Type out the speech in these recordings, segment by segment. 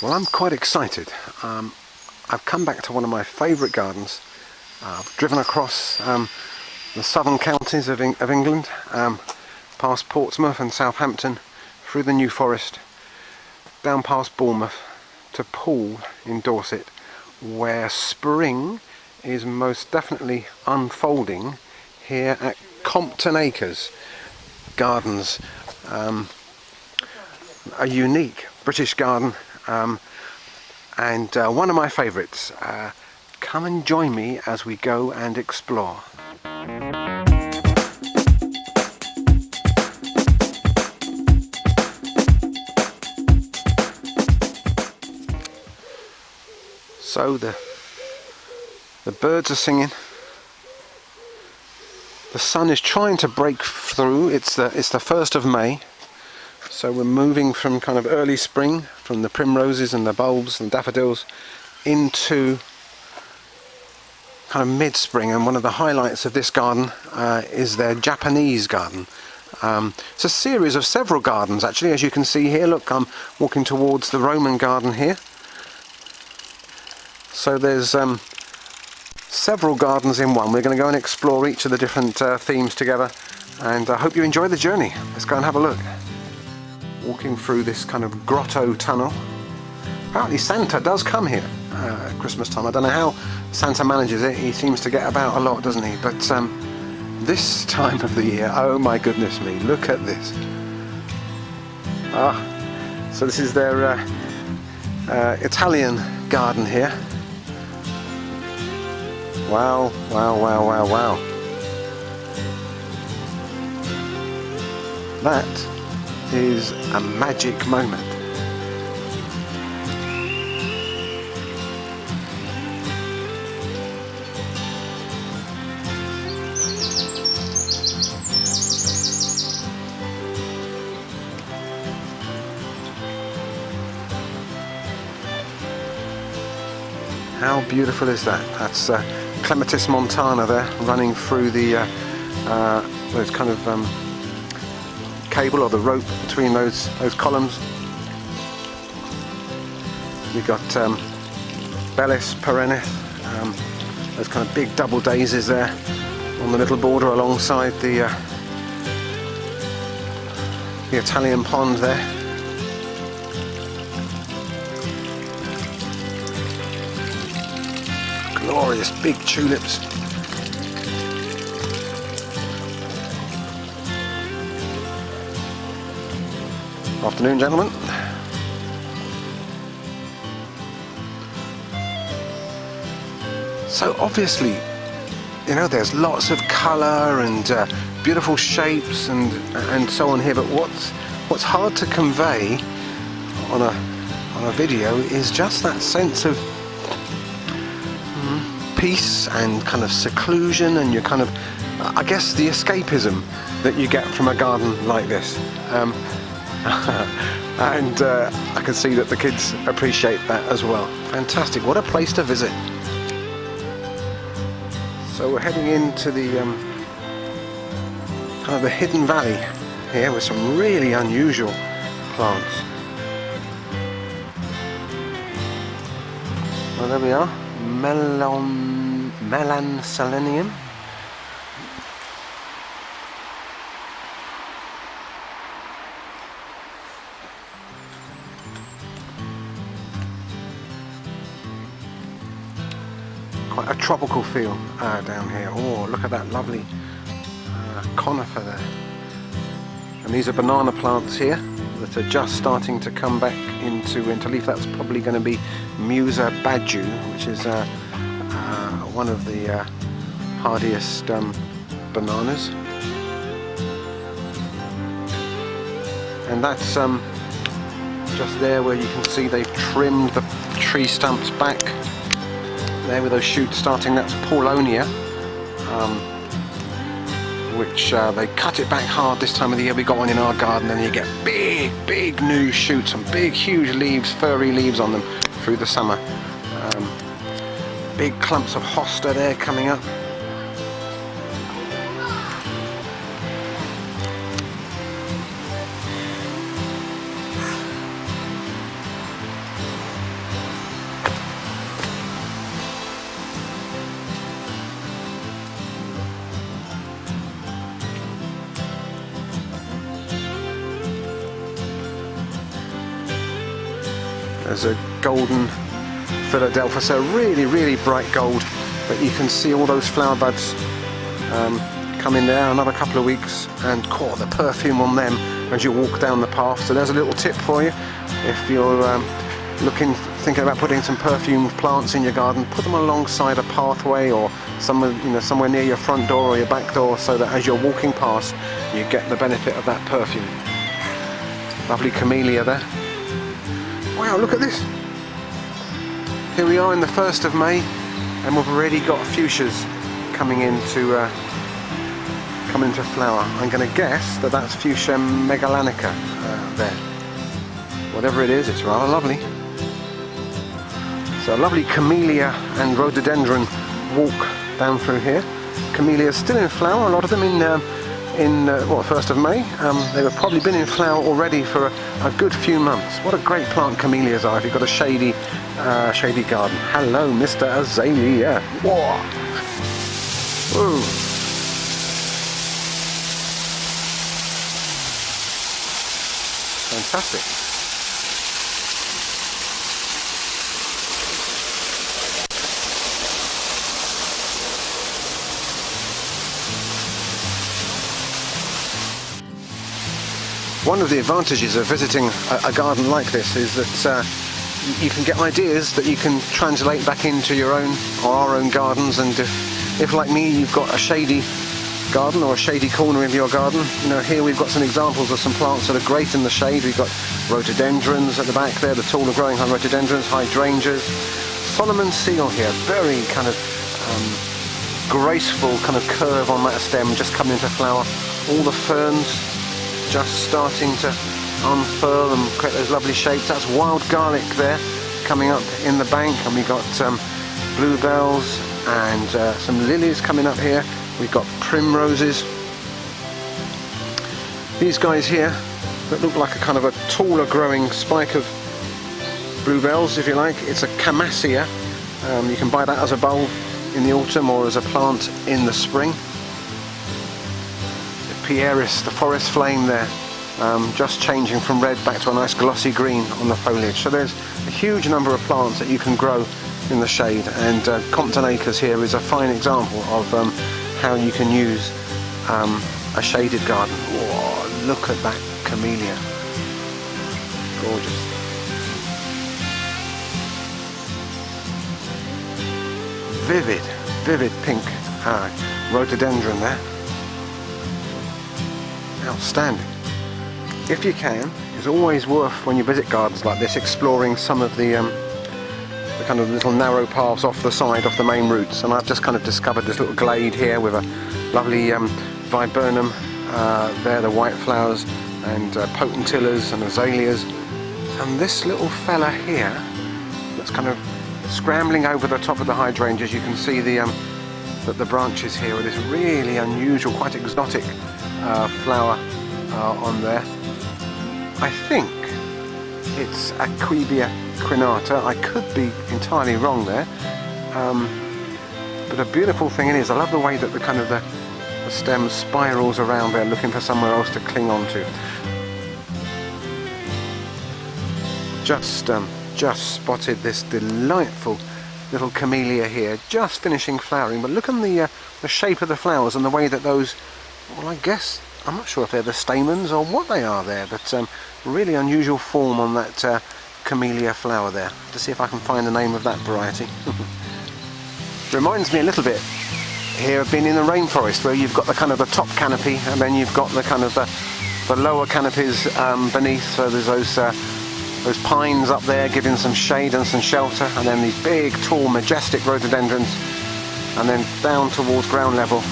Well, I'm quite excited. I've come back to one of my favourite gardens. I've driven across the southern counties of England, past Portsmouth and Southampton, through the New Forest, down past Bournemouth to Poole in Dorset, where spring is most definitely unfolding here at Compton Acres Gardens, a unique British garden, and one of my favourites. Come and join me as we go and explore. So the birds are singing. The sun is trying to break through. It's the 1st of May. So we're moving from kind of early spring, from the primroses and the bulbs and daffodils, into kind of mid-spring. And one of the highlights of this garden is their Japanese garden. It's a series of several gardens actually, as you can see here. Look, I'm walking towards the Roman garden here. So there's several gardens in one. We're going to go and explore each of the different themes together, and I hope you enjoy the journey. Let's go and have a look. Walking through this kind of grotto tunnel. Apparently Santa does come here at Christmas time. I don't know how Santa manages it. He seems to get about a lot, doesn't he? But this time of the year, oh my goodness me, look at this. So this is their Italian garden here. Wow, wow, wow, wow, wow. That is a magic moment. How beautiful is that? That's Clematis montana there, running through the those kind of cable or the rope between those columns. We've got Bellis perennis, those kind of big double daisies there on the little border alongside the Italian pond there. Glorious big tulips. Afternoon, gentlemen. So obviously, you know, there's lots of colour and beautiful shapes and so on here, but what's hard to convey on a video is just that sense of peace and kind of seclusion, and your kind of, I guess, the escapism that you get from a garden like this. And I can see that the kids appreciate that as well. Fantastic, what a place to visit. So we're heading into the kind of the hidden valley here with some really unusual plants. Well, there we are. Melansolenium. Quite a tropical feel down here. Oh, look at that lovely conifer there. And these are banana plants here that are just starting to come back into leaf. That's probably going to be Musa Baju, which is one of the hardiest bananas. And that's just there where you can see they've trimmed the tree stumps back there with those shoots starting. That's Paulonia, which they cut it back hard this time of the year. We got one in our garden, and you get big new shoots and big huge leaves, furry leaves on them through the summer. Big clumps of hosta there coming up. There's a golden Philadelphia, so really, really bright gold. But you can see all those flower buds come in there. Another couple of weeks, and the perfume on them as you walk down the path. So there's a little tip for you. If you're thinking about putting some perfumed plants in your garden, put them alongside a pathway or somewhere near your front door or your back door, so that as you're walking past, you get the benefit of that perfume. Lovely camellia there. Wow, look at this. Here we are in the 1st of May, and we've already got fuchsias coming into flower. I'm going to guess that that's Fuchsia megalanica there. Whatever it is, it's rather lovely. So a lovely camellia and rhododendron walk down through here. Camellias still in flower, a lot of them in 1st of May. They have probably been in flower already for a good few months. What a great plant camellias are if you've got a shady garden. Hello, Mr. Azalea. Whoa. Whoa. Fantastic. One of the advantages of visiting a garden like this is that you can get ideas that you can translate back into your own or our own gardens. And if like me, you've got a shady garden or a shady corner of your garden, here we've got some examples of some plants that are great in the shade. We've got rhododendrons at the back there, the taller growing rhododendrons, hydrangeas, Solomon seal here, very kind of graceful kind of curve on that stem, just coming into flower. All the ferns just starting to unfurl and create those lovely shapes. That's wild garlic there coming up in the bank, and we've got bluebells and some lilies coming up here. We've got primroses. These guys here that look like a kind of a taller growing spike of bluebells, if you like. It's a camassia. You can buy that as a bulb in the autumn or as a plant in the spring. Pieris, the forest flame there, just changing from red back to a nice glossy green on the foliage. So there's a huge number of plants that you can grow in the shade, and Compton Acres here is a fine example of how you can use a shaded garden. Whoa, look at that camellia. Gorgeous. Vivid pink rhododendron there. Outstanding. If you can, it's always worth, when you visit gardens like this, exploring some of the kind of little narrow paths off the side, off the main routes. And I've just kind of discovered this little glade here with a lovely viburnum there, the white flowers, and potentillas and azaleas. And this little fella here that's kind of scrambling over the top of the hydrangeas. You can see the branches here with this really unusual, quite exotic flower on there. I think it's Aquibia crinata. I could be entirely wrong there, but a beautiful thing it is. I love the way that the stem spirals around there, looking for somewhere else to cling on to. Just spotted this delightful little camellia here, just finishing flowering. But look at the shape of the flowers and the way that those, well, I guess, I'm not sure if they're the stamens or what they are there, but really unusual form on that camellia flower there. To see if I can find the name of that variety. Reminds me a little bit here of being in the rainforest, where you've got the kind of the top canopy, and then you've got the kind of the lower canopies beneath. So there's those pines up there giving some shade and some shelter, and then these big, tall, majestic rhododendrons, and then down towards ground level.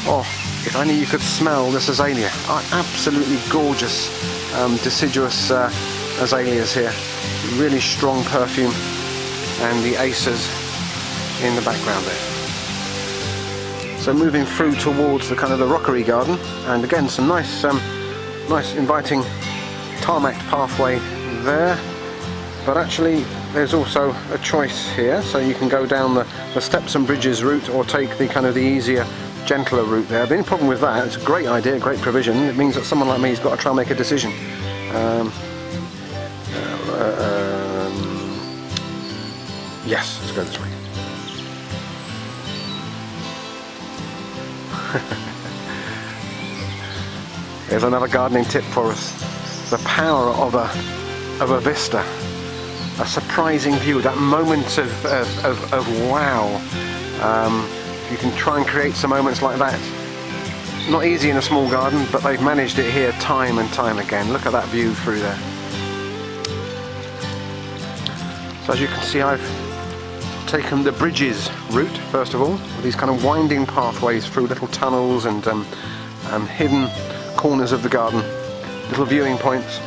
Oh, if only you could smell this azalea. Oh, absolutely gorgeous deciduous azaleas here. Really strong perfume, and the acers in the background there. So moving through towards the kind of the rockery garden, and again some nice inviting tarmac pathway there, but actually there's also a choice here, so you can go down the steps and bridges route or take the kind of the easier, gentler route there. The only problem with that, it's a great idea, great provision. It means that someone like me has got to try and make a decision. Yes, let's go this way. Here's another gardening tip for us. The power of a vista. A surprising view, that moment of wow. You can try and create some moments like that. Not easy in a small garden, but they've managed it here time and time again. Look at that view through there. So as you can see, I've taken the bridges route first of all, with these kind of winding pathways through little tunnels and hidden corners of the garden, little viewing points,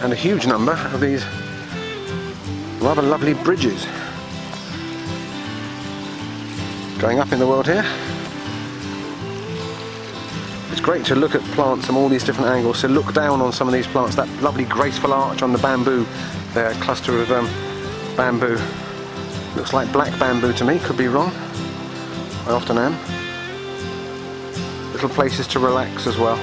and a huge number of these rather lovely bridges going up in the world here. It's great to look at plants from all these different angles, to look down on some of these plants, that lovely graceful arch on the bamboo, there, cluster of bamboo. Looks like black bamboo to me, could be wrong, I often am. Little places to relax as well.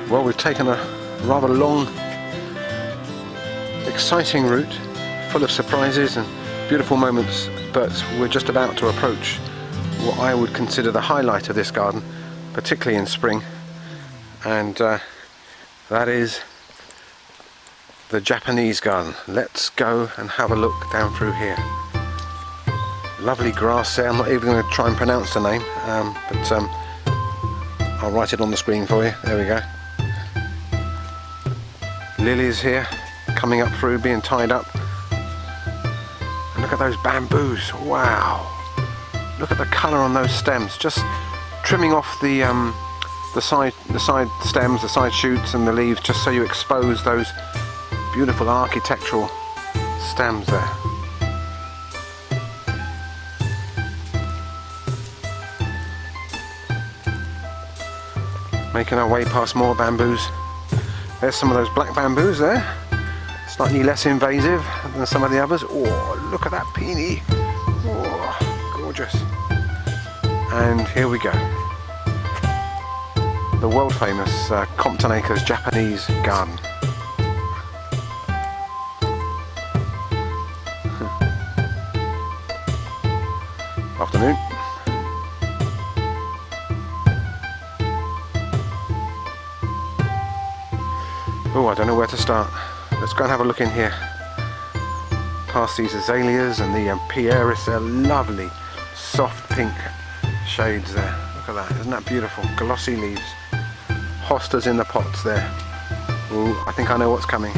Well, we've taken a rather long, exciting route, full of surprises and beautiful moments, but we're just about to approach what I would consider the highlight of this garden, particularly in spring, and that is the Japanese garden. Let's go and have a look down through here. Lovely grass there. I'm not even going to try and pronounce the name, but I'll write it on the screen for you. There we go. Lilies here, coming up through, being tied up. And look at those bamboos. Wow! Look at the colour on those stems. Just trimming off the side stems, the side shoots, and the leaves, just so you expose those beautiful architectural stems there. Making our way past more bamboos. There's some of those black bamboos there, slightly less invasive than some of the others. Oh, look at that peony. Oh, gorgeous. And here we go. The world famous Compton Acres Japanese garden. Afternoon. Oh, I don't know where to start. Let's go and have a look in here. Past these azaleas and the pieris, they're lovely, soft pink shades there. Look at that, isn't that beautiful? Glossy leaves. Hostas in the pots there. Ooh, I think I know what's coming.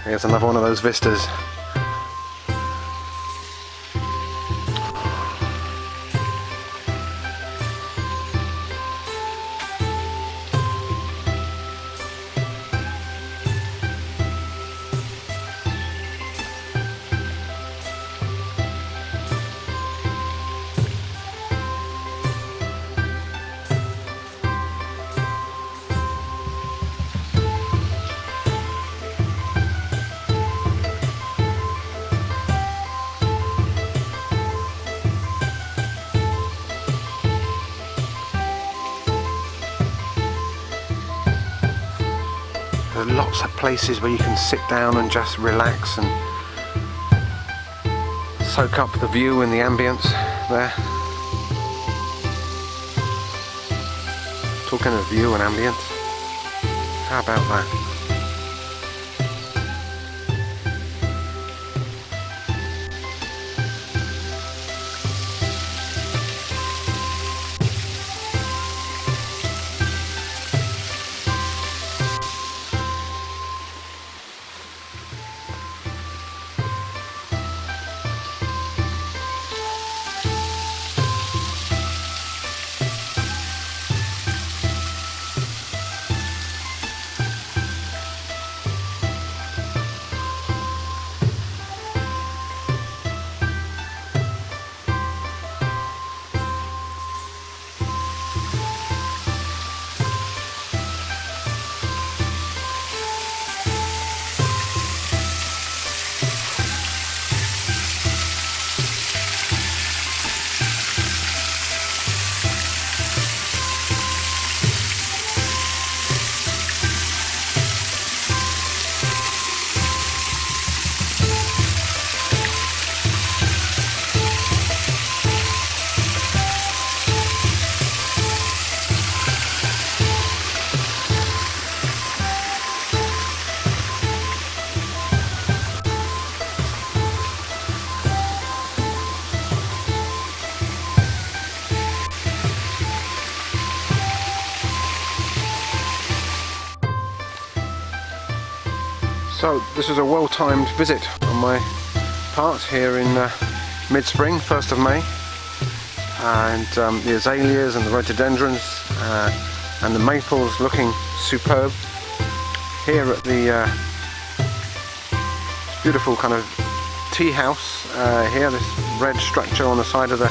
Here's another one of those vistas. There are lots of places where you can sit down and just relax and soak up the view and the ambience there. Talking of view and ambience, how about that? So this was a well-timed visit on my part here in mid-spring, 1st of May, and the azaleas and the rhododendrons and the maples looking superb. Here at the beautiful kind of tea house here, this red structure on the side of the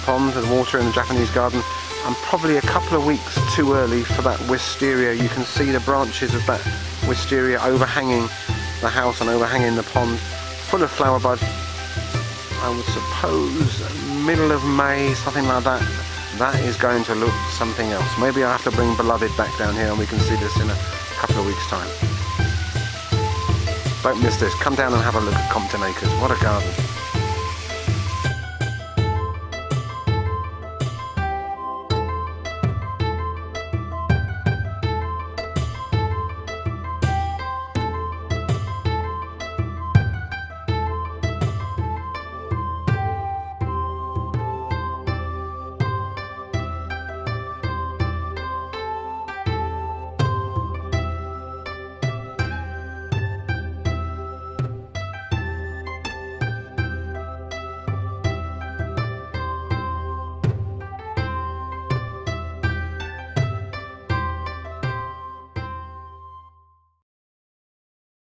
pond and water in the Japanese garden. I'm probably a couple of weeks too early for that wisteria. You can see the branches of that wisteria overhanging the house and overhanging the pond, full of flower bud. I would suppose middle of May, something like that. That is going to look something else. Maybe I'll have to bring Beloved back down here and we can see this in a couple of weeks' time. Don't miss this. Come down and have a look at Compton Acres. What a garden.